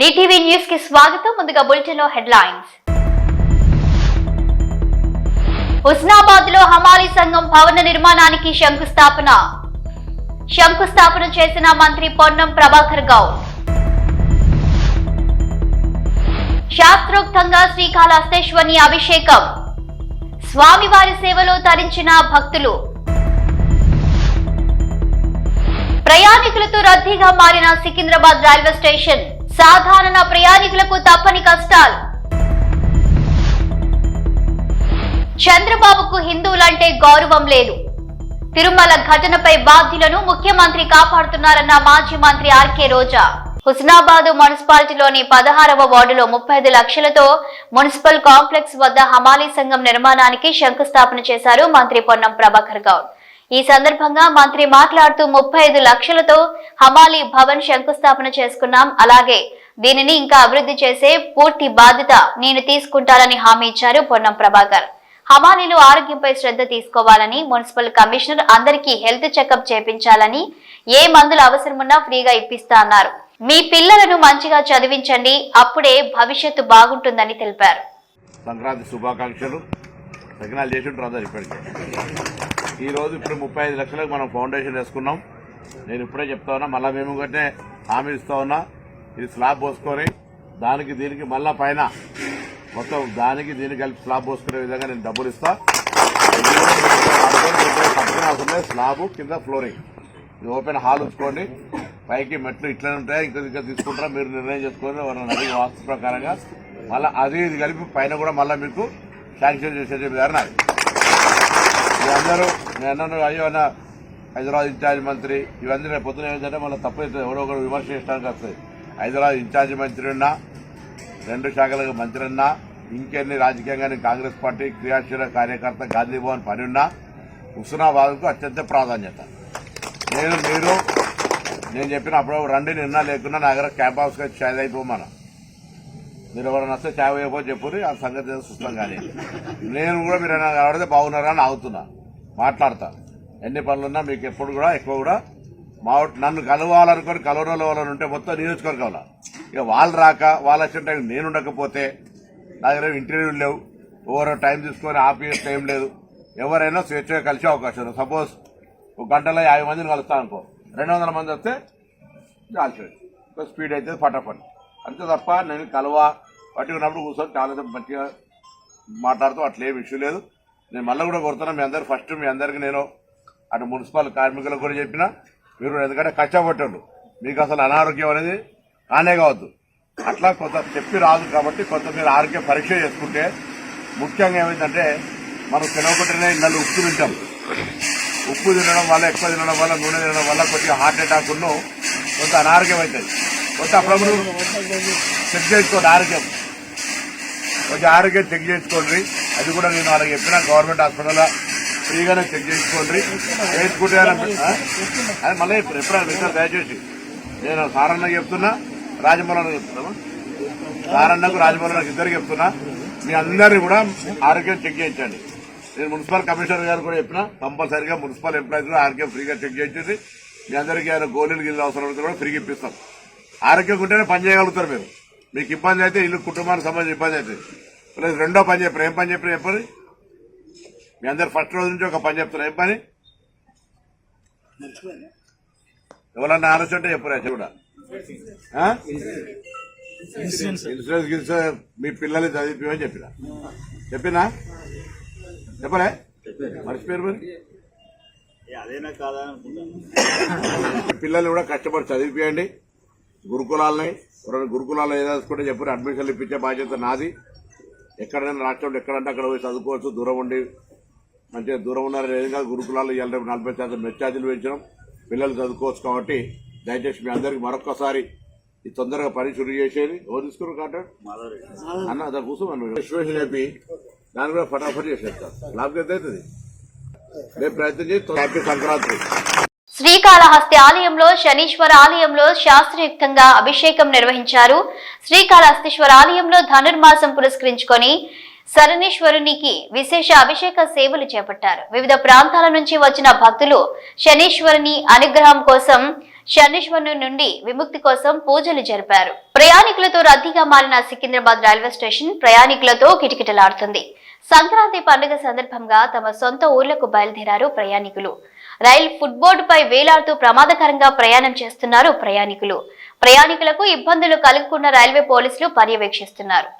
DTV news కి స్వాగతం. ముందుగా బులెటిన్ లో హెడ్లైన్స్. హుస్నాబాద్ లో హమాలీ సంఘం భవన నిర్మాణానికి శంకుస్థాపన చేసిన మంత్రి పొన్నం ప్రభాకర్ గౌడ్. శాస్త్రోక్తంగా శ్రీకాళహస్తేశ్వరి అభిషేకం. స్వామివారి సేవలో తరించిన భక్తులు. ప్రయాణికులతో రద్దీగా మారిన సికింద్రాబాద్ రైల్వే స్టేషన్. సాధారణ ప్రయాణికులకు తప్పని కష్టాలు. చంద్రబాబుకు హిందువులంటే గౌరవం లేదు. తిరుమల ఘటనపై బాధ్యులను ముఖ్యమంత్రి కాపాడుతున్నారన్న మాజీ మంత్రి ఆర్కే రోజా. హుస్నాబాద్ మున్సిపాలిటీలోని 16వ వార్డులో 35 లక్షలతో మున్సిపల్ కాంప్లెక్స్ వద్ద హమాలీ సంఘం నిర్మాణానికి శంకుస్థాపన చేశారు మంత్రి పొన్నం ప్రభాకర్ గౌడ్. ఈ సందర్భంగా మంత్రి మాట్లాడుతూ 35 లక్షలతో హమాలీ భవన్ శంకుస్థాపన చేసుకున్నాం. అలాగే దీనిని ఇంకా అభివృద్ధి చేసే పూర్తి బాధ్యత నేను తీసుకుంటానని హామీ ఇచ్చారు పొన్నం ప్రభాకర్. హమాలీలు ఆరోగ్యంపై శ్రద్ధ తీసుకోవాలని, మున్సిపల్ కమిషనర్ అందరికీ హెల్త్ చెకప్ చేపించాలని, ఏ మందులు అవసరమున్నా ఫ్రీగా ఇప్పిస్తా అన్నారు. మీ పిల్లలను మంచిగా చదివించండి, అప్పుడే భవిష్యత్తు బాగుంటుందని తెలిపారు. సంక్రాంతి శుభాకాంక్షలు. సకినాలు చేసి ఉంటారు అందరు. ఈ రోజు ఇప్పుడు 35 లక్షలకు మనం ఫౌండేషన్ వేసుకున్నాం. నేను ఇప్పుడే చెప్తా ఉన్నా, మళ్ళీ మేము కంటే హామీ ఇస్తా ఉన్నా. ఇది స్లాబ్ పోసుకొని దానికి దీనికి మళ్ళా పైన మొత్తం దానికి దీనికి కలిపి స్లాబ్ పోసుకునే విధంగా నేను డబ్బులు ఇస్తా. స్లాబ్ కింద ఫ్లోరింగ్, ఇది ఓపెన్ హాల్ ఉంచుకోండి. పైకి మెట్లు ఇట్లనే ఉంటాయి, ఇంకా తీసుకుంటారా మీరు నిర్ణయం చేసుకొని వాళ్ళని అడిగి వాస్తు ప్రకారంగా మళ్ళీ అది ఇది కలిపి పైన కూడా మళ్ళీ మీకు శాంక్షన్ చేసే విధానం. అందరూ నేను అయ్యో అన్న హైదరాబాద్ ఇన్ఛార్జ్ మంత్రి ఇవన్నీ రేపు పొద్దున ఏంటంటే మళ్ళీ తప్పు ఎవరో ఒకరు విమర్శ చేయడానికి వస్తాయి. హైదరాబాద్ ఇన్ఛార్జ్ మంత్రి ఉన్నా, 2 శాఖలకు మంత్రి ఉన్నా, ఇంకెన్ని రాజకీయంగా కాంగ్రెస్ పార్టీ క్రియాశీల కార్యకర్త గాంధీ భవన్ పని ఉన్నా హుస్నాబాద్కు అత్యంత ప్రాధాన్యత. నేను చెప్పిన అప్పుడు రండి, నిన్న లేకున్నా నా దగ్గర క్యాంప్ హౌస్కి ఛాయ్ అయిపోమన్నా. మీరు ఎవరైనా వస్తే ఛాయ్ అయిపో చెప్పుని ఆ సంగతి చూస్తాం. కానీ నేను కూడా మీరు కనబడితే బాగున్నారా అని ఆగుతున్నా, మాట్లాడతా. ఎన్ని పనులున్నా మీకు ఎప్పుడు కూడా ఎక్కువ కూడా నన్ను కలవాలనుకొని కలవడంలో వాళ్ళని ఉంటే మొత్తం నియోజకవర్గంలో ఇక వాళ్ళు రాక వాళ్ళు వచ్చిన టైం నేను ఉండకపోతే నా దగ్గర ఇంటర్వ్యూలు లేవు, ఎవరో టైం తీసుకొని ఆపే టైం లేదు. ఎవరైనా స్వేచ్ఛగా కలిసే అవకాశం ఉంది. సపోజ్ ఒక గంటలో 50 మందిని కలుస్తాను అనుకో, 200 మంది వస్తే చాలు, స్పీడ్ అయితే ఫటాఫట్ అంతే. తప్ప నేను పట్టుకున్నప్పుడు కూర్చొని చాలా మంచిగా మాట్లాడుతూ అట్లేం ఇష్యూ లేదు. నేను మళ్ళీ కూడా కోరుతున్నా మీ అందరు ఫస్ట్ మీ అందరికీ నేను అటు మున్సిపల్ కార్మికులకు కూడా చెప్పిన, మీరు ఎందుకంటే కష్టపట్టండు, మీకు అసలు అనారోగ్యం అనేది కానే కావద్దు. అట్లా కొంత చెప్పి రాదు కాబట్టి కొంత మీరు ఆరోగ్య పరీక్ష చేసుకుంటే ముఖ్యంగా ఏమైందంటే మనం తినకుండానే ఇళ్ళ ఉప్పు తింటాం. ఉప్పు తినడం వల్ల, ఎక్కువ తినడం వల్ల, నూనె తినడం వల్ల కొద్దిగా హార్ట్ అటాక్ ఉన్న కొంత అనారోగ్యం అవుతుంది. కొంత అప్పుడప్పుడు చెక్ చేసుకోండి, ఆరోగ్యం కొంచెం ఆరోగ్యం చెక్ చేసుకోండి. అది కూడా నేను వాళ్ళకి చెప్పిన గవర్నమెంట్ హాస్పిటల్లో ఫ్రీగానే చెక్ చేసుకోండి. చేసుకుంటే అది మళ్ళీ ఎప్పుడైనా వింటారు. దయచేసి నేను సారన్నకు చెప్తున్నా, రాజమౌళికి చెప్తున్నా, సారన్నకు రాజమౌళికి ఇద్దరికి చెప్తున్నా, మీ అందరినీ కూడా ఆరోగ్యం చెక్ చేయించండి. నేను మున్సిపల్ కమిషనర్ గారు కూడా చెప్పిన, కంపల్సరీగా మున్సిపల్ ఎంప్లాయీస్ కూడా ఆరోగ్యం ఫ్రీగా చెక్ చేయించండి. మీ అందరికీ ఏమైనా గోళీలు గిల్లు అవసరం కూడా ఫ్రీగా ఇప్పిస్తాం. ఆరోగ్యం ఉంటేనే పని చేయగలుగుతారు. మీరు మీకు ఇబ్బంది అయితే ఇల్లు కుటుంబానికి సంబంధించిన ఇబ్బంది అవుతుంది. ప్లస్ రెండో పని చెప్పారు. ఏం పని చెప్పారు చెప్పండి. మీ అందరు ఫస్ట్ రోజు నుంచి ఒక పని చెప్తారు. ఏం పని? ఎవరన్నా ఆలోచన అంటే చెప్పారు కూడా. ఇన్సూరెన్స్ మీ పిల్లల్ని చదివిపోయని చెప్పినా చెప్పలే మర్చిపోయారు. మరి పిల్లలు కూడా కష్టపడి చదివిపోయండి. గురుకులాలని గురుకులాల్లో ఏదాసుకుంటే చెప్పారు. అడ్మిషన్లు ఇప్పించే బాధ్యత నాది. ఎక్కడైనా రాష్ట్రంలో ఎక్కడంటే అక్కడ పోయి చదువుకోవచ్చు. దూరం ఉండి మంచిగా దూరం ఉన్నారని విధంగా గురుకులాల్లో 40% మెచ్చార్జీలు పెంచడం, పిల్లలు చదువుకోవచ్చు. కాబట్టి దయచేసి మీ అందరికీ మరొకసారి ఈ తొందరగా పని షురూ చేసేది. ఎవరు తీసుకున్నారు కాంటాక్ట్ అన్న అదా కూర్చోమని విశ్లేషణ చెప్పి దాన్ని కూడా ఫటాఫట్ చేసేస్తారు. లాభం ఎంత అవుతుంది రేపు ప్రయత్నం చేసి హ్యాపీ సంక్రాంతి. శ్రీకాళహస్తి ఆలయంలో శనీశ్వర ఆలయంలో శాస్త్రయుక్తంగా అభిషేకం నిర్వహించారు. శ్రీకాళహస్తీశ్వర ఆలయంలో ధనుర్మాసం పురస్కరించుకొని శనీశ్వరునికి విశేష అభిషేక సేవలు చేపట్టారు. వివిధ ప్రాంతాల నుంచి వచ్చిన భక్తులు శనీశ్వరుని అనుగ్రహం కోసం శనీశ్వరు నుండి విముక్తి కోసం పూజలు జరిపారు. ప్రయాణికులతో రద్దీగా మారిన సికింద్రాబాద్ రైల్వే స్టేషన్ ప్రయాణికులతో కిటకిటలాడుతుంది. సంక్రాంతి పండుగ సందర్భంగా తమ సొంత ఊర్లకు బయలుదేరారు ప్రయాణికులు. రైల్ ఫుట్బోర్డుపై వేలాడుతూ ప్రమాదకరంగా ప్రయాణం చేస్తున్నారు ప్రయాణికులు. ప్రయాణికులకు ఇబ్బందులు కలగకుండా రైల్వే పోలీసులు పర్యవేక్షిస్తున్నారు.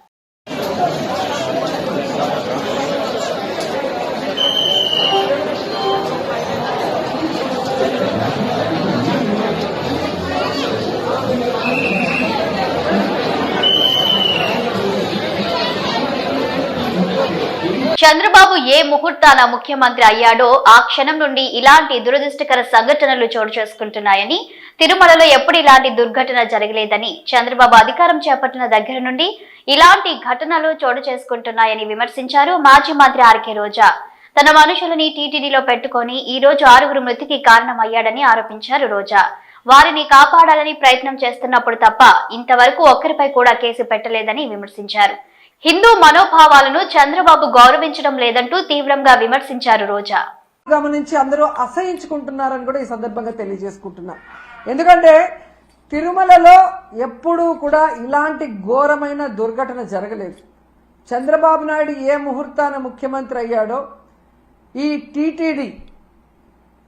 చంద్రబాబు ఏ ముహూర్తాన ముఖ్యమంత్రి అయ్యాడో ఆ క్షణం నుండి ఇలాంటి దురదృష్టకర సంఘటనలు చోటు చేసుకుంటున్నాయని, తిరుమలలో ఎప్పుడు ఇలాంటి దుర్ఘటన జరగలేదని, చంద్రబాబు అధికారం చేపట్టిన దగ్గర నుండి ఇలాంటి ఘటనలు చోటు చేసుకుంటున్నాయని విమర్శించారు మాజీ మంత్రి ఆర్కే రోజా. తన మనుషులని టీటీడీలో పెట్టుకుని ఈ రోజు 6 మృతికి కారణమయ్యాడని ఆరోపించారు రోజా. వారిని కాపాడాలని ప్రయత్నం చేస్తున్నప్పుడు తప్ప ఇంతవరకు ఒక్కరిపై కూడా కేసు పెట్టలేదని విమర్శించారు. హిందూ మనోభావాలను చంద్రబాబు గౌరవించడం లేదంటూ తీవ్రంగా విమర్శించారు రోజా. గమనించి అందరూ అసహించుకుంటున్నారని కూడా ఈ సందర్భంగా తెలియజేసుకుంటున్నా. ఎందుకంటే తిరుమలలో ఎప్పుడూ కూడా ఇలాంటి ఘోరమైన దుర్ఘటన జరగలేదు. చంద్రబాబు నాయుడు ఏ ముహూర్తాన ముఖ్యమంత్రి అయ్యాడో ఈ టీటీడీ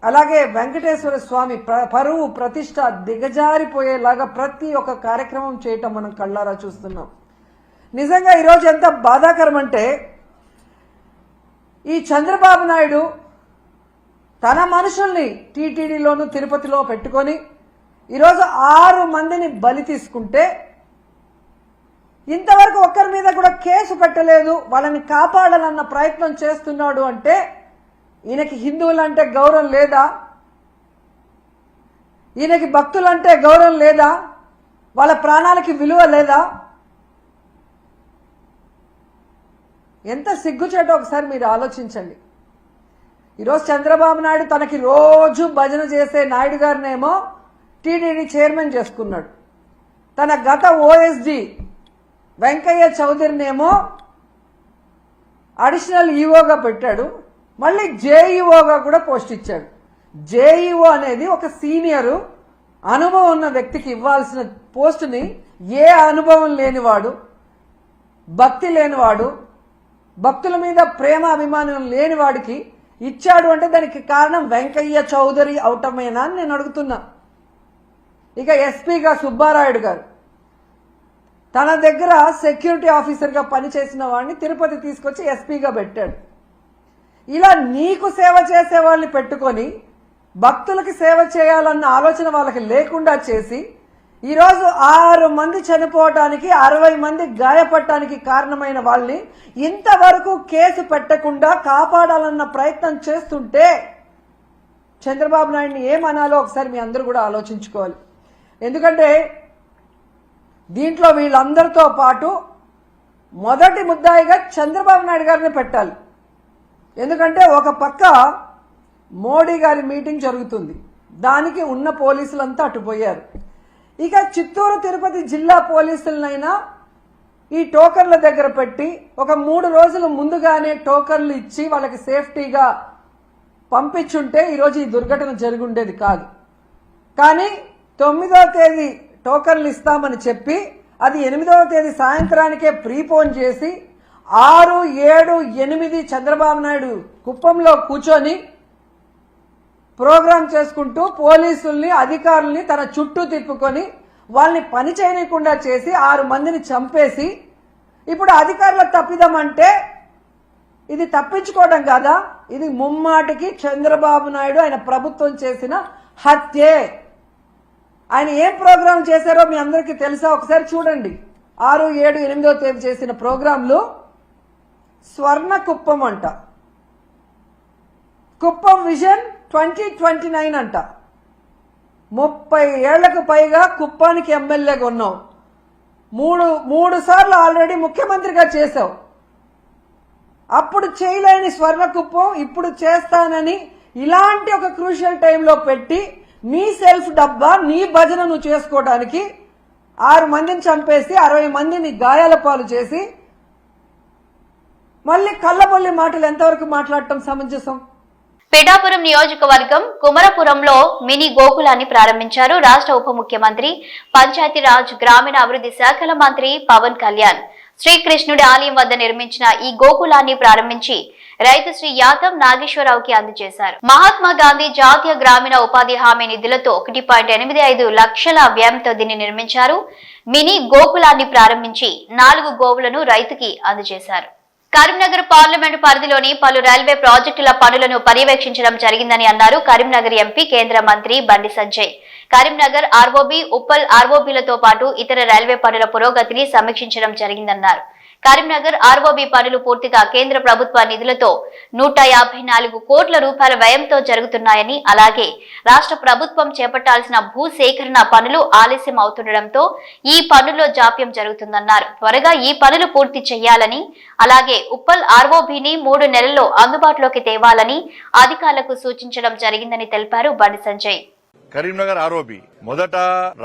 అలాగే వెంకటేశ్వర స్వామి పరువు ప్రతిష్ట దిగజారిపోయేలాగా ప్రతి ఒక్క కార్యక్రమం చేయటం మనం కళ్ళారా చూస్తున్నాం. నిజంగా ఈరోజు ఎంత బాధాకరం అంటే ఈ చంద్రబాబు నాయుడు తన మనుషుల్ని టీటీడీలోను తిరుపతిలో పెట్టుకొని ఈరోజు 6 మందిని బలి తీసుకుంటే ఇంతవరకు ఒక్కరి మీద కూడా కేసు పెట్టలేదు. వాళ్ళని కాపాడాలన్న ప్రయత్నం చేస్తున్నాడు అంటే ఈయనకి హిందువులంటే గౌరవం లేదా? ఈయనకి భక్తులంటే గౌరవం లేదా? వాళ్ళ ప్రాణాలకి విలువ లేదా? ఎంత సిగ్గుచేటో ఒకసారి మీరు ఆలోచించండి. ఈరోజు చంద్రబాబు నాయుడు తనకి రోజు భజన చేసే నాయుడు గారినేమో టీటీడీ చైర్మన్ చేసుకున్నాడు. తన గత ఓఎస్డి వెంకయ్య చౌదరినేమో అడిషనల్ ఈఓగా పెట్టాడు. మళ్ళీ జేఈఓగా కూడా పోస్ట్ ఇచ్చాడు. జేఈఓ అనేది ఒక సీనియరు అనుభవం ఉన్న వ్యక్తికి ఇవ్వాల్సిన పోస్టుని ఏ అనుభవం లేనివాడు, భక్తి లేనివాడు, భక్తుల మీద ప్రేమ అభిమానం లేని వాడికి ఇచ్చాడు అంటే దానికి కారణం వెంకయ్య చౌదరి అవటమేనా అని నేను అడుగుతున్నా. ఇక ఎస్పీగా సుబ్బారాయుడు గారు తన దగ్గర సెక్యూరిటీ ఆఫీసర్గా పనిచేసిన వాడిని తిరుపతి తీసుకొచ్చి ఎస్పీగా పెట్టాడు. ఇలా నీకు సేవ చేసే వాళ్ళని పెట్టుకొని భక్తులకి సేవ చేయాలన్న ఆలోచన వాళ్ళకి లేకుండా చేసి ఈరోజు 6 మంది చనిపోవటానికి 60 మంది గాయపడటానికి కారణమైన వాళ్ళని ఇంతవరకు కేసు పెట్టకుండా కాపాడాలన్న ప్రయత్నం చేస్తుంటే చంద్రబాబు నాయుడిని ఏమనాలో ఒకసారి మీ అందరూ కూడా ఆలోచించుకోవాలి. ఎందుకంటే దీంట్లో వీళ్ళందరితో పాటు మొదటి ముద్దాయిగా చంద్రబాబు నాయుడు గారిని పెట్టాలి. ఎందుకంటే ఒక పక్క మోడీ గారి మీటింగ్ జరుగుతుంది, దానికి ఉన్న పోలీసులంతా అటుపోయారు. ఇక చిత్తూరు తిరుపతి జిల్లా పోలీసులనైనా ఈ టోకన్ల దగ్గర పెట్టి ఒక 3 రోజులు ముందుగానే టోకన్లు ఇచ్చి వాళ్ళకి సేఫ్టీగా పంపించుంటే ఈరోజు ఈ దుర్ఘటన జరిగి ఉండేది కాదు. కానీ 9వ తేదీ టోకన్లు ఇస్తామని చెప్పి అది 8వ తేదీ సాయంత్రానికే ప్రీపోన్ చేసి 6, 7, 8 చంద్రబాబు నాయుడు కుప్పంలో కూర్చొని ప్రోగ్రాం చేసుకుంటూ పోలీసుల్ని అధికారుల్ని తన చుట్టూ తిప్పుకొని వాళ్ళని పని చేయకుండా చేసి 6 మందిని చంపేసి ఇప్పుడు అధికారుల తప్పిదమంటే ఇది తప్పించుకోవడం కాదా? ఇది ముమ్మాటికి చంద్రబాబు నాయుడు ఆయన ప్రభుత్వం చేసిన హత్యే. ఆయన ఏం ప్రోగ్రాం చేశారో మీ అందరికీ తెలుసా? ఒకసారి చూడండి. 6, 7, 8వ తేదీ చేసిన ప్రోగ్రాంలు స్వర్ణ కుప్పం అంట, కుప్పం విజన్ 2029 అంట. 30 ఏళ్లకు పైగా కుప్పానికి ఎమ్మెల్యేగా ఉన్నావు, మూడు సార్లు ఆల్రెడీ ముఖ్యమంత్రిగా చేశావు. అప్పుడు చేయలేని స్వర్ణ కుప్పం ఇప్పుడు చేస్తానని ఇలాంటి ఒక క్రూషియల్ టైంలో పెట్టి నీ సెల్ఫ్ డబ్బా నీ భజన నువ్వు చేసుకోవడానికి 6 మందిని చంపేసి 60 మందిని గాయాల పాలు చేసి మళ్ళీ కళ్ళబొల్లి మాటలు ఎంతవరకు మాట్లాడటం సమంజసం? పిఠాపురం నియోజకవర్గం కుమరపురంలో మినీ గోకులాన్ని ప్రారంభించారు రాష్ట్ర ఉప ముఖ్యమంత్రి పంచాయతీరాజ్ గ్రామీణ అభివృద్ధి శాఖల మంత్రి పవన్ కళ్యాణ్. శ్రీకృష్ణుడి ఆలయం వద్ద నిర్మించిన ఈ గోకులాన్ని ప్రారంభించి రైతు శ్రీ యాదవ్ నాగేశ్వరరావుకి అందజేశారు. మహాత్మా గాంధీ జాతీయ గ్రామీణ ఉపాధి హామీ నిధులతో 1.85 లక్షల వ్యయంతో దీన్ని నిర్మించారు. మినీ గోకులాన్ని ప్రారంభించి 4 గోవులను రైతుకి అందజేశారు. కరీంనగర్ పార్లమెంటు పరిధిలోని పలు రైల్వే ప్రాజెక్టుల పనులను పర్యవేక్షించడం జరిగిందని అన్నారు కరీంనగర్ ఎంపీ కేంద్ర మంత్రి బండి సంజయ్. కరీంనగర్ ఆర్ఓబి, ఉప్పల్ ఆర్ఓబిలతో పాటు ఇతర రైల్వే పనుల పురోగతిని సమీక్షించడం జరిగిందన్నారు. కరీంనగర్ ఆర్ఓబి పనులు పూర్తిగా కేంద్ర ప్రభుత్వ నిధులతో 154 కోట్ల రూపాయల వ్యయంతో జరుగుతున్నాయని, అలాగే రాష్ట్ర ప్రభుత్వం చేపట్టాల్సిన భూసేకరణ పనులు ఆలస్యం అవుతుండటంతో ఈ పనుల్లో జాప్యం జరుగుతుందన్నారు. త్వరగా ఈ పనులు పూర్తి చేయాలని, అలాగే ఉప్పల్ ఆర్ఓబిని 3 నెలల్లో అందుబాటులోకి తేవాలని అధికారులకు సూచించడం జరిగిందని తెలిపారు బండి సంజయ్. కరీంనగర్ ఆర్ఓబి మొదట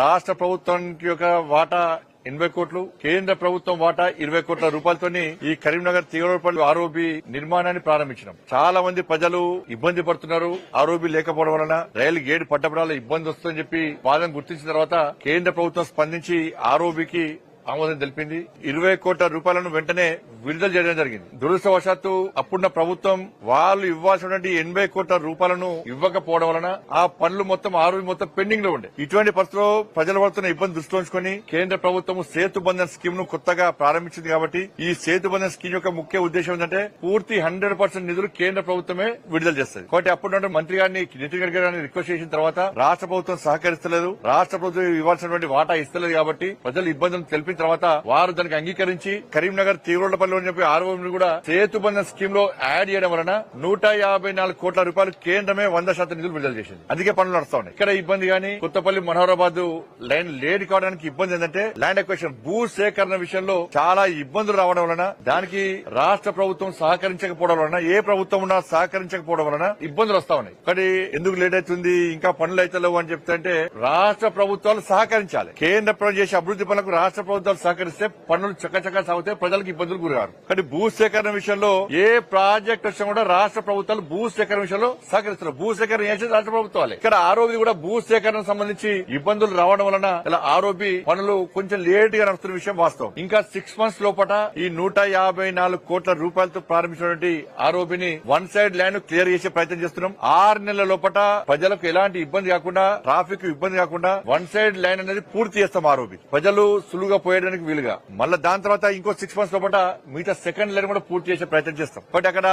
రాష్ట్ర ప్రభుత్వానికి యొక్క వాటా 80 కోట్లు, కేంద్ర ప్రభుత్వం వాటా 20 కోట్ల రూపాయలతోని ఈ కరీంనగర్ తీగలపల్లి ఆర్ఓబి నిర్మాణాన్ని ప్రారంభించినాం. చాలా మంది ప్రజలు ఇబ్బంది పడుతున్నారు. ఆర్ఓబి లేకపోవడం వలన రైలు గేటు పట్టపడాల ఇబ్బంది వస్తుందని చెప్పి బాధను గుర్తించిన తర్వాత కేంద్ర ప్రభుత్వం స్పందించి ఆర్ఓబికి ఆమోదం తెలిపింది. 20 కోట్ల రూపాయలను వెంటనే విడుదల చేయడం జరిగింది. దురదృష్టవశాత్తు అప్పుడున్న ప్రభుత్వం వాళ్ళు ఇవ్వాల్సినటువంటి 80 కోట్ల రూపాయలను ఇవ్వకపోవడం వలన ఆ పనులు మొత్తం ఆర్ఓబి మొత్తం పెండింగ్ లో ఉండే. ఇటువంటి పరిస్థితుల్లో ప్రజలు పడుతున్న ఇబ్బంది దృష్టిలో ఉంచుకొని కేంద్ర ప్రభుత్వం సేతు బంధన్ స్కీమ్ ను కొత్తగా ప్రారంభించింది. కాబట్టి ఈ సేతు బంధన్ స్కీమ్ యొక్క ముఖ్య ఉద్దేశం ఏంటంటే పూర్తి 100% నిధులు కేంద్ర ప్రభుత్వమే విడుదల చేస్తుంది. కాబట్టి అప్పుడు మంత్రి గారిని నితిన్ గడ్కరీ గారిని రిక్వెస్ట్ చేసిన తర్వాత రాష్ట్ర ప్రభుత్వం సహకరిస్తలేదు, రాష్ట్ర ప్రభుత్వం ఇవ్వాల్సినటువంటి వాటా ఇస్తలేదు. కాబట్టి ప్రజలు ఇబ్బందులు తెలిపిన తర్వాత వారు దానికి అంగీకరించి కరీంనగర్ తీవ్రపల్లి అని చెప్పి ఆర్ఓబి కూడా సేతు బంధన్ స్కీమ్ లో యాడ్ చేయడం వలన 154 కోట్ల రూపాయలు కేంద్రమే 100% నిధులు విడుదల చేసింది. అందుకే పనులు నడుస్తా ఉన్నాయి. ఇక్కడ ఇబ్బంది గానీ కొత్తపల్లి మనోహరాబాద్ లైన్ లేట్ కావడానికి ఇబ్బంది ఏంటంటే ల్యాండ్ అక్విజిషన్ భూ సేకరణ విషయంలో చాలా ఇబ్బందులు రావడం వలన దానికి రాష్ట్ర ప్రభుత్వం సహకరించకపోవడం వలన ఏ ప్రభుత్వం ఉన్నా సహకరించకపోవడం వలన ఇబ్బందులు వస్తా ఉన్నాయి. కానీ ఎందుకు లేట్ అవుతుంది ఇంకా పనులు అయితే లేవు అని చెప్తే రాష్ట్ర ప్రభుత్వాలు సహకరించాలి. కేంద్ర ప్రభుత్వం చేసే అభివృద్ధి పనులకు రాష్ట్ర ప్రభుత్వాలు సహకరిస్తే పనులు చక్కచక్క సాగితే ప్రజలకు ఇబ్బందులు గురగారు. కానీ భూ సేకరణ విషయంలో ఏ ప్రాజెక్ట్ వచ్చినా కూడా రాష్ట్ర ప్రభుత్వాలు భూ సేకరణ విషయంలో సహకరిస్తారు. భూ సేకరణ చేసేది రాష్ట్ర ప్రభుత్వాలే. ఇక్కడ ఆర్ఓబి కూడా భూ సేకరణ సంబంధించి ఇబ్బందులు రావడం వలన ఇలా ఆర్ఓబి పనులు కొంచెం లేట్ గా నడుస్తున్న విషయం వాస్తవం. ఇంకా 6 months లోపల ఈ 154 కోట్ల రూపాయలతో ప్రారంభించినటువంటి ఆర్ఓబిని 1 side ల్యాండ్ క్లియర్ చేసే ప్రయత్నం చేస్తున్నాం. 6 నెలల లోపల ప్రజలకు ఎలాంటి ఇబ్బంది కాకుండా, ట్రాఫిక్ ఇబ్బంది కాకుండా 1 side ల్యాండ్ అనేది పూర్తి చేస్తాం. ఆర్ఓబి ప్రజలు సులువుగా పోయడానికి వీలుగా. మళ్ళీ దాని తర్వాత ఇంకో 6 months లోపల మిగతా సెకండ్ లైన్ కూడా పూర్తి చేసే ప్రయత్నం చేస్తాం. బట్ అక్కడ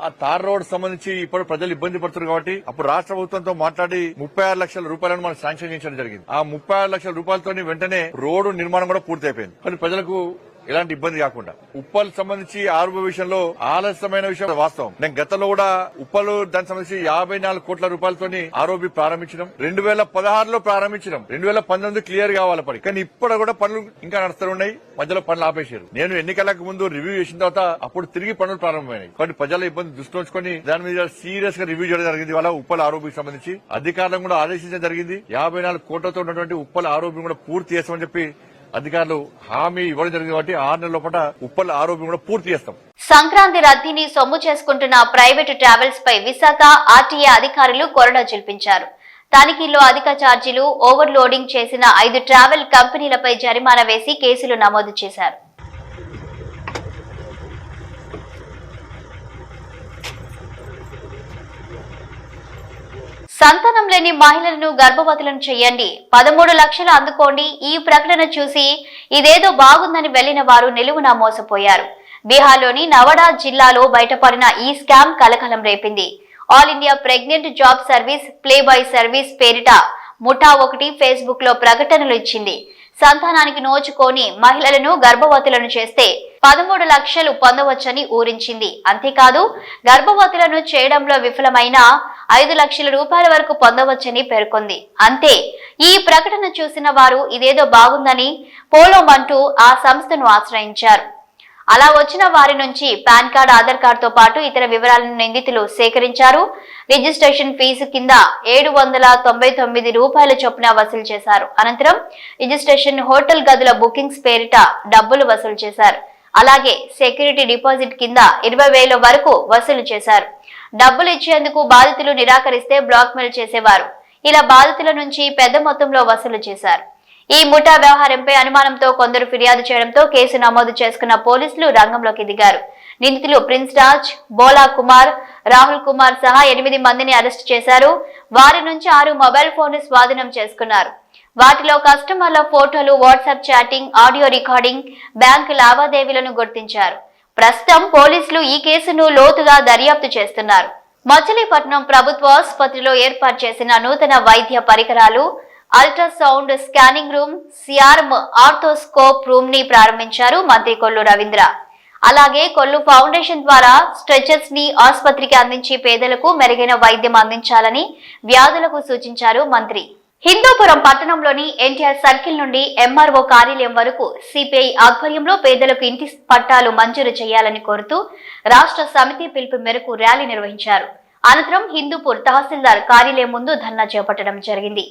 ఆ తార్ రోడ్ సంబంధించి ఇప్పుడు ప్రజలు ఇబ్బంది పడుతున్నారు కాబట్టి అప్పుడు రాష్ట్ర ప్రభుత్వంతో మాట్లాడి 36 లక్షల రూపాయలను మనం శాంక్షన్ చేయించడం జరిగింది. ఆ 36 లక్షల రూపాయలతో వెంటనే రోడ్డు నిర్మాణం కూడా పూర్తి అయిపోయింది. కానీ ప్రజలకు ఎలాంటి ఇబ్బంది కాకుండా. ఉప్పల్ సంబంధించి ఆర్ఓబి విషయంలో ఆలస్యమైన విషయం వాస్తవం. నేను గతంలో కూడా ఉప్పల్ దానికి సంబంధించి 54 కోట్ల రూపాయలతో ఆర్ఓబి ప్రారంభించడం 2016లో ప్రారంభించడం 2019 క్లియర్ కావాలి పని. కానీ ఇప్పుడు కూడా పనులు ఇంకా నడుస్తూ ఉన్నాయి. మధ్యలో పనులు ఆపేశారు. నేను ఎన్నికలకు ముందు రివ్యూ చేసిన తర్వాత అప్పుడు తిరిగి పనులు ప్రారంభమైనాయి. కాబట్టి ప్రజల ఇబ్బంది దృష్టిలో ఉంచుకొని దాని మీద సీరియస్ గా రివ్యూ చేయడం జరిగింది. వాళ్ళ ఉప్పల్ ఆర్ఓబికి సంబంధించి అధికారులను కూడా ఆదేశించడం జరిగింది. 54 కోట్లతో ఉన్నటువంటి ఉప్పల్ ఆర్ఓబి కూడా పూర్తి చేస్తామని చెప్పి అధికారులు హామీ ఇవ్వడం జరిగింది. కాబట్టి 6 నెలల లోపల ఉప్పల్ ఆర్ఓబి కూడా పూర్తి చేస్తాం. సంక్రాంతి రద్దీని సొమ్ము చేసుకుంటున్న ప్రైవేటు ట్రావెల్స్ పై విశాఖ ఆర్టీఏ అధికారులు కొరడా జల్పించారు. తనిఖీల్లో అధిక ఛార్జీలు, ఓవర్లోడింగ్ చేసిన 5 ట్రావెల్ కంపెనీలపై జరిమానా వేసి కేసులు నమోదు చేశారు. సంతానం లేని మహిళలను గర్భవతులను చేయండి, 13 లక్షలు అందుకోండి. ఈ ప్రకటన చూసి ఇదేదో బాగుందని వెళ్లిన వారు నిలువునా మోసపోయారు. బీహార్లోని నవాడా జిల్లాలో బయటపడిన ఈ స్కామ్ కలకలం రేపింది. All India pregnant job service, play boy service పేరిట ముఠా ఒకటి ఫేస్బుక్ లో ప్రకటనలు ఇచ్చింది. సంతానానికి నోచుకోని మహిళలను గర్భవతులను చేస్తే 13 లక్షలు పొందవచ్చని ఊరించింది. అంతేకాదు గర్భవతులను చేయడంలో విఫలమైన 5 లక్షల రూపాయల వరకు పొందవచ్చని పేర్కొంది. అంతే, ఈ ప్రకటన చూసిన వారు ఇదేదో బాగుందని పోలోమంటూ ఆ సంస్థను ఆశ్రయించారు. అలా వచ్చిన వారి నుంచి పాన్ కార్డ్, ఆధార్ కార్డ్ తో పాటు ఇతర వివరాలను నిందితులు సేకరించారు. రిజిస్ట్రేషన్ ఫీజు కింద 799 రూపాయల చొప్పున వసూలు చేశారు. అనంతరం రిజిస్ట్రేషన్, హోటల్ గదుల బుకింగ్స్ పేరిట డబ్బులు వసూలు చేశారు. అలాగే సెక్యూరిటీ డిపాజిట్ కింద 20,000 వరకు వసూలు చేశారు. డబ్బులు ఇచ్చేందుకు బాధితులు నిరాకరిస్తే బ్లాక్మెయిల్ చేసేవారు. ఇలా బాధితుల నుంచి పెద్ద మొత్తంలో వసూలు చేశారు. ఈ ముఠా వ్యవహారంపై అనుమానంతో కొందరు ఫిర్యాదు చేయడంతో కేసు నమోదు చేసుకున్న పోలీసులు రంగంలోకి దిగారు. నిందితులు ప్రిన్స్ రాజ్, బోలా కుమార్, రాహుల్ కుమార్ సహా 8 మందిని అరెస్టు చేశారు. వారి నుంచి 6 మొబైల్ ఫోన్లు స్వాధీనం చేసుకున్నారు. వాటిలో కస్టమర్ల ఫోటోలు, WhatsApp chatting, audio recording, bank లావాదేవీలను గుర్తించారు. ప్రస్తుతం పోలీసులు ఈ కేసును లోతుగా దర్యాప్తు చేస్తున్నారు. మచిలీపట్నం ప్రభుత్వ ఆసుపత్రిలో ఏర్పాటు చేసిన నూతన వైద్య పరికరాలు, అల్ట్రాసౌండ్ స్కానింగ్ రూమ్, సిఆర్మ్ ఆర్థోస్కోప్ రూమ్ ని ప్రారంభించారు మంత్రి కొల్లు రవీంద్ర. అలాగే కొల్లు ఫౌండేషన్ ద్వారా స్ట్రెచర్స్ ని ఆసుపత్రికి అందించి పేదలకు మెరుగైన వైద్యం అందించాలని వ్యాధులకు సూచించారు మంత్రి. హిందూపురం పట్టణంలోని ఎన్టీఆర్ సర్కిల్ నుండి ఎంఆర్ఓ కార్యాలయం వరకు సిపిఐ ఆధ్వర్యంలో పేదలకు ఇంటి పట్టాలు మంజూరు చేయాలని కోరుతూ రాష్ట్ర సమితి పిలుపు మేరకు ర్యాలీ నిర్వహించారు. అనంతరం హిందూపూర్ తహసీల్దార్ కార్యాలయం ముందు ధర్నా చేపట్టడం జరిగింది.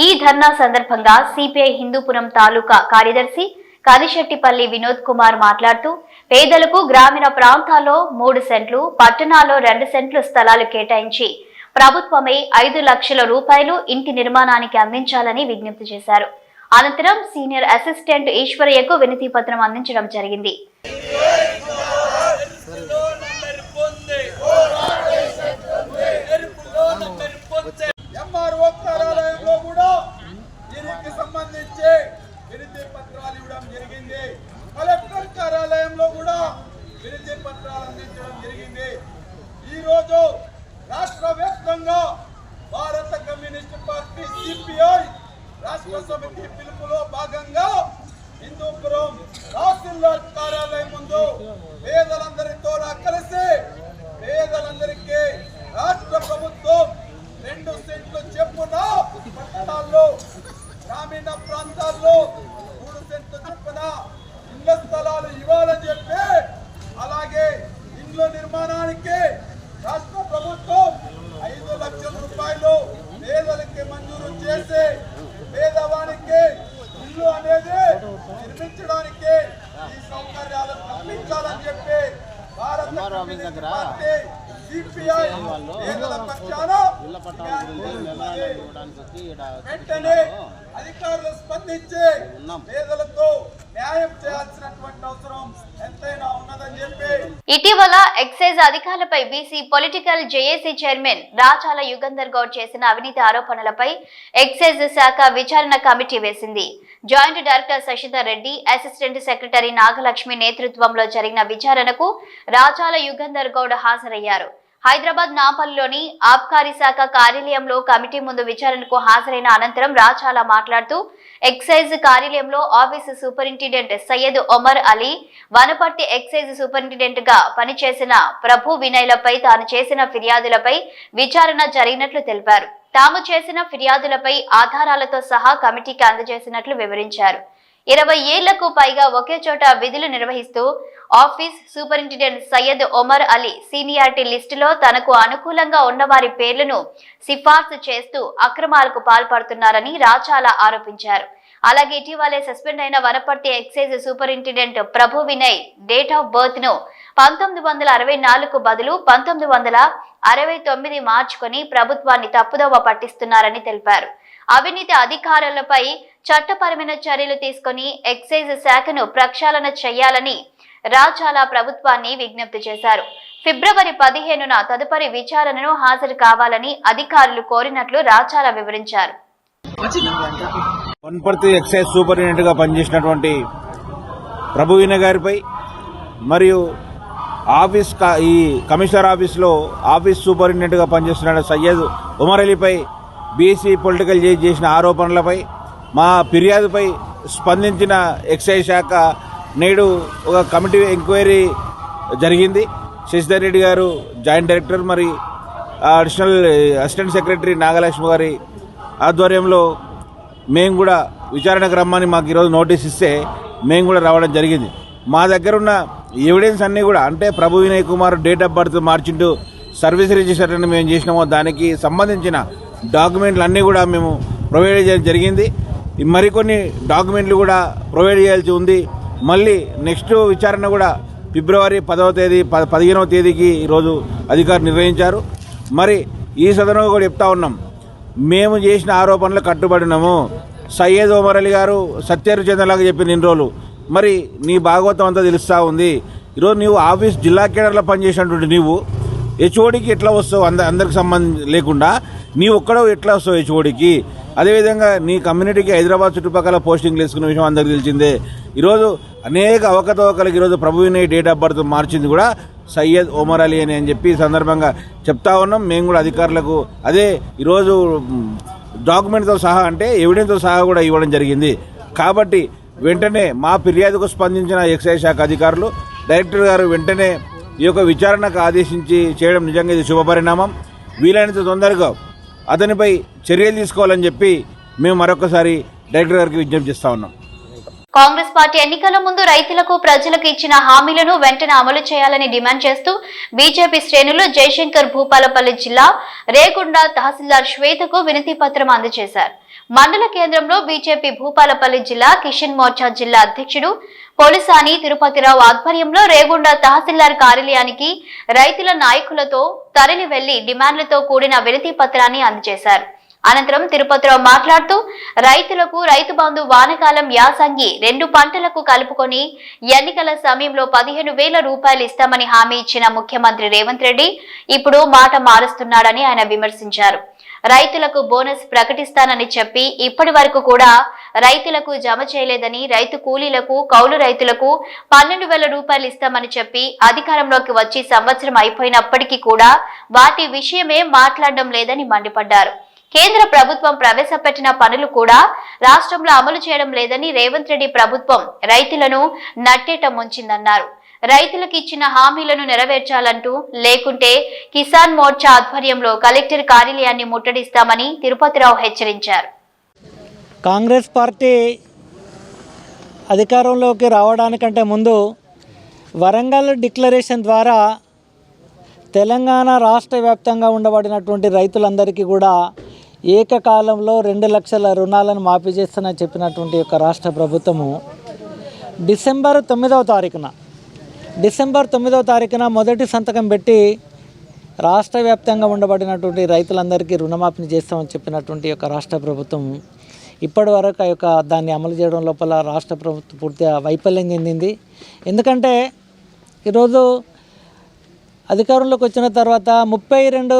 ఈ ధర్నా సందర్భంగా సిపిఐ హిందూపురం తాలూకా కార్యదర్శి కనిశెట్టిపల్లి వినోద్ కుమార్ మాట్లాడుతూ పేదలకు గ్రామీణ ప్రాంతాల్లో 3 సెంట్లు, పట్టణాల్లో 2 సెంట్లు స్థలాలు కేటాయించి ప్రభుత్వమే 5 లక్షల రూపాయలు ఇంటి నిర్మాణానికి అందించాలని విజ్ఞప్తి చేశారు. అనంతరం సీనియర్ అసిస్టెంట్ ఈశ్వరయ్యకు వినతి పత్రం అందించడం జరిగింది. ఎంఆర్ఓ కార్యాలయంలో కూడా దీనికి సంబంధించి వినతి పత్రాలు ఇవ్వడం జరిగింది. కలెక్టర్ కార్యాలయంలో కూడా వినతి పత్రాలు అందించడం జరిగింది. ఈ రోజు రాష్ట్ర వ్యాప్తంగా భారత కమ్యూనిస్ట్ పార్టీ సిపిఐ రాష్ట్ర సమితి పిలుపులో భాగంగా హిందూపురం తహసీల్దార్ కార్యాలయం ముందు పేదలందరితో కలిసి పేదలందరికీ రాష్ట్ర ప్రభుత్వం 2 సెంట్లు చెప్పున పట్టణాల్లో, గ్రామీణ ప్రాంతాల్లో 3 సెంట్లు చెప్పున ఇళ్ల స్థలాలు ఇవ్వాలని చెప్పి, అలాగే ఇండ్ల నిర్మాణానికి రాష్ట్ర ప్రభుత్వం 5 లక్షల రూపాయలు పేదలకి మంజూరు చేసి పేదవానికి ఇల్లు అనేది నిర్మించడానికి ఈ సౌకర్యాలు కల్పించాలని చెప్పి భారత కమ్యూనిస్ట్ పార్టీ సిపిఐ పేదల పక్షాన వెంటనే అధికారులు స్పందించి పేదలకు న్యాయం చేయాల్సినటువంటి అవసరం ఎంతైనా ఉన్నదని చెప్పి ఇటీవల ఎక్సైజ్ అధికారులపై BC political JAC chairman Rachala Yugandhar Goud చేసిన అవినీతి ఆరోపణలపై ఎక్సైజ్ శాఖ విచారణ కమిటీ వేసింది. Joint director Shashidhar Reddy, assistant secretary Nagalakshmi నేతృత్వంలో జరిగిన విచారణకు రాచాల యుగంధర్ గౌడ్ హాజరయ్యారు. హైదరాబాద్ నాంపల్లిలోని ఆబ్కారీ శాఖ కార్యాలయంలో కమిటీ ముందు విచారణకు హాజరైన అనంతరం రాచాల మాట్లాడుతూ ఎక్సైజ్ కార్యాలయంలో office superintendent Syed Omar Ali, Wanaparthy excise superintendent గా పనిచేసిన ప్రభు వినయ్లపై తాను చేసిన ఫిర్యాదులపై విచారణ జరిగినట్లు తెలిపారు. తాము చేసిన ఫిర్యాదులపై ఆధారాలతో సహా కమిటీకి అందజేసినట్లు వివరించారు. 20 ఏళ్లకు పైగా ఒకే చోట విధులు నిర్వహిస్తూ office superintendent Syed Omar Ali seniority లిస్టులో తనకు అనుకూలంగా ఉన్నవారి పేర్లను సిఫార్సు చేస్తూ అక్రమాలకు పాల్పడుతున్నారని రాచాల ఆరోపించారు. అలాగే ఇటీవలే సస్పెండ్ అయిన Wanaparthy excise superintendent Prabhu Vinay date of birth ను 1964 బదులు 1969 మార్చుకొని ప్రభుత్వాన్ని తప్పుదోవ పట్టిస్తున్నారని తెలిపారు. అవినీతి అధికారులపై చట్టపరమైన చర్యలు తీసుకుని ఎక్సైజ్ శాఖను ప్రక్షాళన చేయాలని రాచాల ప్రభుత్వాన్ని విజ్ఞప్తి చేశారు. ఫిబ్రవరి 15న తదుపరి విచారణను హాజరు కావాలని అధికారులు కోరినట్లు రాచాల వివరించారు. వనపర్తి ఎక్సైజ్ సూపరింటెండెంట్ గా పనిచేసినటువంటి ప్రభు వినయ్ గారిపై మరియు ఈ కమిషనర్ ఆఫీస్లో ఆఫీస్ సూపరింటెండెంట్ గా పనిచేస్తున్న సయ్యద్ ఉమర్ అలీపై బీసీ పొలిటికల్ చేసిన ఆరోపణలపై మా ఫిర్యాదుపై స్పందించిన ఎక్సైజ్ శాఖ నేడు ఒక కమిటీ ఎంక్వైరీ జరిగింది. శశిధర్ రెడ్డి గారు జాయింట్ డైరెక్టర్, మరి అడిషనల్ అసిస్టెంట్ సెక్రటరీ నాగలక్ష్మి గారి ఆధ్వర్యంలో మేము కూడా విచారణకు రమ్మని మాకు ఈరోజు నోటీస్ ఇస్తే మేము కూడా రావడం జరిగింది. మా దగ్గర ఉన్న ఎవిడెన్స్ అన్నీ కూడా, అంటే Prabhu Vinay Kumar date of birth మార్చింటూ సర్వీస్ రిజిస్టర్ అని మేము చేసినామో దానికి సంబంధించిన డాక్యుమెంట్లు అన్నీ కూడా మేము ప్రొవైడ్ చేయడం జరిగింది. మరికొన్ని డాక్యుమెంట్లు కూడా ప్రొవైడ్ చేయాల్సి ఉంది. మళ్ళీ నెక్స్ట్ విచారణ కూడా ఫిబ్రవరి 10వ తేదీ 15వ తేదీకి ఈరోజు అధికారులు నిర్ణయించారు. మరి ఈ సదనంలో కూడా చెప్తా ఉన్నాం, మేము చేసిన ఆరోపణలు కట్టుబడినాము. సయ్యద్ ఒమర్ అలీ గారు సత్యహరిచంద్రలాగా చెప్పిన ఇన్ని రోజులు మరి నీ భాగవతం అంతా తెలుస్తూ ఉంది. ఈరోజు నీవు ఆఫీస్ జిల్లా కేడర్లో పనిచేసినటువంటి నీవు హెచ్ఓడికి ఎట్లా వస్తావు? అందరికి సంబంధం లేకుండా నీవు ఒక్కడో ఎట్లా వస్తావు హెచ్ఓడికి? అదేవిధంగా నీ కమ్యూనిటీకి హైదరాబాద్ చుట్టుపక్కల పోస్టింగ్లు వేసుకున్న విషయం అందరికీ తెలిసిందే. ఈరోజు అనేక అవకతవకలకు ఈరోజు ప్రభు వినయ్ డేట్ ఆఫ్ బర్త్ మార్చింది కూడా సయ్యద్ ఒమర్ అలీ అని చెప్పి ఈ సందర్భంగా చెప్తా ఉన్నాం. మేము కూడా అధికారులకు అదే ఈరోజు డాక్యుమెంట్తో సహా అంటే ఎవిడెన్స్తో సహా కూడా ఇవ్వడం జరిగింది. కాబట్టి వెంటనే మా ఫిర్యాదుకు స్పందించిన ఎక్సైజ్ శాఖ అధికారులు డైరెక్టర్ గారు వెంటనే ఈ యొక్క విచారణకు ఆదేశించి చేయడం నిజంగా ఇది శుభపరిణామం. వీలైనంత తొందరగా అతనిపై చర్యలు తీసుకోవాలని చెప్పి మేము మరొకసారి డైరెక్టర్ గారికి విజ్ఞప్తి చేస్తా ఉన్నాం. కాంగ్రెస్ పార్టీ ఎన్నికల ముందు రైతులకు ప్రజలకు ఇచ్చిన హామీలను వెంటనే అమలు చేయాలని డిమాండ్ చేస్తూ బీజేపీ శ్రేణులు జయశంకర్ భూపాలపల్లి జిల్లా రేగుండ తహసీల్దార్ శ్వేతకు వినతి పత్రం అందజేశారు. మండల కేంద్రంలో బీజేపీ భూపాలపల్లి జిల్లా కిషన్ మోర్చా జిల్లా అధ్యక్షుడు పోలిసాని తిరుపతిరావు ఆధ్వర్యంలో రేగుండ తహసీల్దార్ కార్యాలయానికి రైతుల నాయకులతో తరలి వెళ్లి డిమాండ్లతో కూడిన వినతి పత్రాన్ని అందజేశారు. అనంతరం తిరుపతిరావు మాట్లాడుతూ రైతులకు రైతు బంధు వానకాలం యాసంగి 2 పంటలకు కలుపుకొని ఎన్నికల సమయంలో 15,000 రూపాయలు ఇస్తామని హామీ ఇచ్చిన ముఖ్యమంత్రి రేవంత్ రెడ్డి ఇప్పుడు మాట మారుస్తున్నాడని ఆయన విమర్శించారు. రైతులకు బోనస్ ప్రకటిస్తానని చెప్పి ఇప్పటి వరకు కూడా రైతులకు జమ చేయలేదని, రైతు కూలీలకు కౌలు రైతులకు 12,000 రూపాయలు ఇస్తామని చెప్పి అధికారంలోకి వచ్చి సంవత్సరం అయిపోయినప్పటికీ కూడా వాటి విషయమే మాట్లాడడం లేదని మండిపడ్డారు. కేంద్ర ప్రభుత్వం ప్రవేశపెట్టిన పనులు కూడా రాష్ట్రంలో అమలు చేయడం లేదని రేవంత్ రెడ్డి ప్రభుత్వం రైతులను నట్టేట ముంచిందన్నారు. రైతులకు ఇచ్చిన హామీలను నెరవేర్చాలంటూ లేకుంటే కిసాన్ మోర్చా ఆధ్వర్యంలో కలెక్టర్ కార్యాలయాన్ని ముట్టడిస్తామని తిరుపతిరావు హెచ్చరించారు. కాంగ్రెస్ పార్టీ అధికారంలోకి రావడానికంటే ముందు వరంగల్ డిక్లరేషన్ ద్వారా తెలంగాణ రాష్ట్ర వ్యాప్తంగా ఉండబడినటువంటి రైతులందరికీ కూడా ఏకకాలంలో 2 లక్షల రుణాలను మాఫీ చేస్తానని చెప్పినటువంటి యొక్క రాష్ట్ర ప్రభుత్వము డిసెంబర్ 9వ తారీఖున మొదటి సంతకం పెట్టి రాష్ట్ర వ్యాప్తంగా ఉండబడినటువంటి రైతులందరికీ రుణమాఫీ చేస్తామని చెప్పినటువంటి యొక్క రాష్ట్ర ప్రభుత్వం ఇప్పటి వరకు ఆ యొక్క దాన్ని అమలు చేయడం లోపల రాష్ట్ర ప్రభుత్వం పూర్తిగా వైఫల్యం చెందింది. ఎందుకంటే ఈరోజు అధికారంలోకి వచ్చిన తర్వాత 32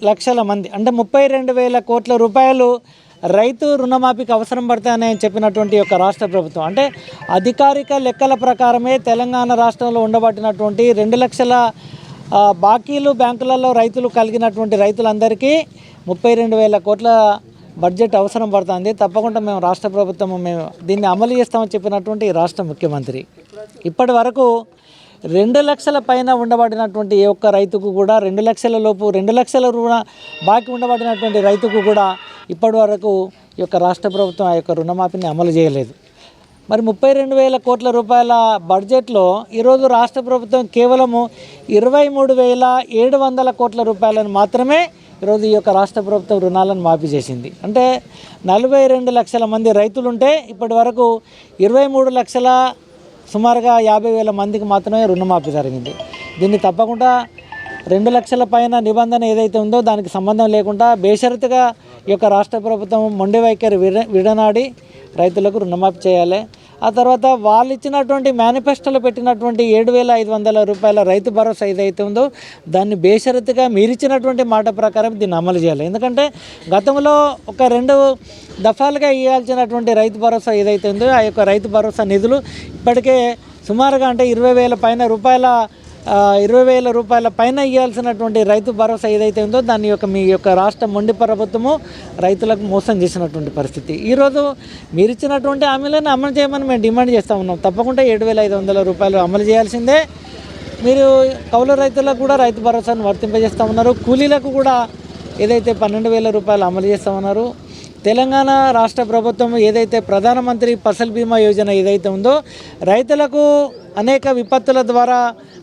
లక్షల మంది అంటే 32,000 కోట్ల రూపాయలు రైతు రుణమాఫీకి అవసరం పడతాయని చెప్పినటువంటి యొక్క రాష్ట్ర ప్రభుత్వం అంటే అధికారిక లెక్కల ప్రకారమే తెలంగాణ రాష్ట్రంలో ఉండబట్టినటువంటి 2 లక్షల బాకీలు బ్యాంకులలో రైతులు కలిగినటువంటి రైతులందరికీ 32,000 కోట్ల బడ్జెట్ అవసరం పడుతుంది. తప్పకుండా మేము రాష్ట్ర ప్రభుత్వం మేము దీన్ని అమలు చేస్తామని చెప్పినటువంటి రాష్ట్ర ముఖ్యమంత్రి ఇప్పటి వరకు 2 లక్షల పైన ఉండబడినటువంటి ఏ ఒక్క రైతుకు కూడా 2 లక్షల లోపు 2 లక్షల రుణ బాకీ ఉండబడినటువంటి రైతుకు కూడా ఇప్పటి వరకు ఈ యొక్క రాష్ట్ర ప్రభుత్వం ఆ యొక్క రుణమాఫీని అమలు చేయలేదు. మరి 32,000 కోట్ల రూపాయల బడ్జెట్లో ఈరోజు రాష్ట్ర ప్రభుత్వం కేవలము 23,700 కోట్ల రూపాయలను మాత్రమే ఈరోజు ఈ యొక్క రాష్ట్ర ప్రభుత్వం రుణాలను మాఫీ చేసింది. అంటే 42 లక్షల మంది రైతులుంటే ఇప్పటి వరకు 23 లక్షల సుమారుగా 50,000 మందికి మాత్రమే రుణమాఫీ జరిగింది. దీన్ని తప్పకుండా 2 లక్షల పైన నిబంధన ఏదైతే ఉందో దానికి సంబంధం లేకుండా బేషరతుగా ఈ యొక్క రాష్ట్ర ప్రభుత్వం మొండి వైఖరి విడనాడి రైతులకు రుణమాఫీ చేయాలి. ఆ తర్వాత వాళ్ళు ఇచ్చినటువంటి మేనిఫెస్టోలో పెట్టినటువంటి 7,500 రూపాయల రైతు భరోసా ఏదైతే ఉందో దాన్ని బేషరతుగా మీరిచ్చినటువంటి మాట ప్రకారం దీన్ని అమలు చేయాలి. ఎందుకంటే గతంలో ఒక 2 దఫాలుగా ఇవ్వాల్సినటువంటి రైతు భరోసా ఏదైతే ఉందో ఆ యొక్క రైతు భరోసా నిధులు ఇప్పటికే సుమారుగా అంటే 20,000 రూపాయల పైన ఇవ్వాల్సినటువంటి రైతు భరోసా ఏదైతే ఉందో దాని యొక్క మీ యొక్క రాష్ట్ర మొండి ప్రభుత్వము రైతులకు మోసం చేసినటువంటి పరిస్థితి. ఈరోజు మీరు ఇచ్చినటువంటి హామీలను అమలు చేయమని మేము డిమాండ్ చేస్తూ ఉన్నాం. తప్పకుండా 7,500 రూపాయలు అమలు చేయాల్సిందే. మీరు కౌలు రైతులకు కూడా రైతు భరోసాను వర్తింపజేస్తూ ఉన్నారు. కూలీలకు కూడా ఏదైతే 12,000 రూపాయలు అమలు చేస్తూ ఉన్నారు. తెలంగాణ రాష్ట్ర ప్రభుత్వం ఏదైతే ప్రధానమంత్రి ఫసల్ బీమా యోజన ఏదైతే ఉందో రైతులకు అనేక విపత్తుల ద్వారా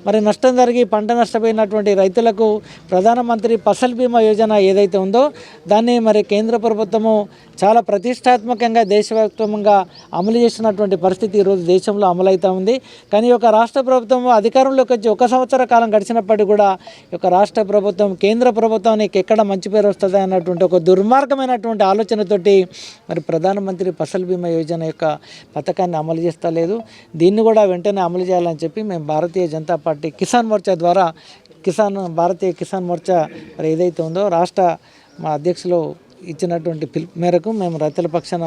మరి నష్టం జరిగి పంట నష్టపోయినటువంటి రైతులకు ప్రధానమంత్రి ఫసల్ బీమా యోజన ఏదైతే ఉందో దాన్ని మరి కేంద్ర ప్రభుత్వము చాలా ప్రతిష్టాత్మకంగా దేశవ్యాప్తంగా అమలు చేస్తున్నటువంటి పరిస్థితి ఈరోజు దేశంలో అమలవుతూ ఉంది. కానీ ఒక రాష్ట్ర ప్రభుత్వం అధికారంలోకి వచ్చి 1 సంవత్సర కాలం గడిచినప్పటికీ కూడా ఈ యొక్క రాష్ట్ర ప్రభుత్వం కేంద్ర ప్రభుత్వానికి ఎక్కడ మంచి పేరు వస్తుంది అన్నటువంటి ఒక దుర్మార్గమైనటువంటి ఆలోచనతోటి మరి ప్రధానమంత్రి ఫసల్ బీమా యోజన యొక్క పథకాన్ని అమలు చేస్తలేదు. దీన్ని కూడా వెంటనే అమలు చేయాలని చెప్పి మేము భారతీయ జనతా పార్టీ కిసాన్ మోర్చా ద్వారా భారతీయ కిసాన్ మోర్చా మరి ఏదైతే ఉందో రాష్ట్ర మా అధ్యక్షులు ఇచ్చినటువంటి పిలుపు మేరకు మేము రైతుల పక్షాన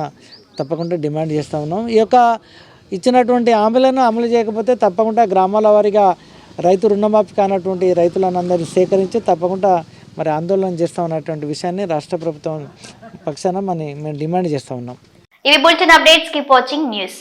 తప్పకుండా డిమాండ్ చేస్తూ ఉన్నాం. ఈ యొక్క ఇచ్చినటువంటి హామీలను అమలు చేయకపోతే తప్పకుండా గ్రామాల వారీగా రైతు రుణమాఫీ కానటువంటి రైతులను అందరినీ సేకరించి తప్పకుండా మరి ఆందోళన చేస్తూ ఉన్నటువంటి విషయాన్ని రాష్ట్ర ప్రభుత్వం పక్షాన మేము డిమాండ్ చేస్తూ ఉన్నాం. ఇవి bulletin updates. Keep watching news.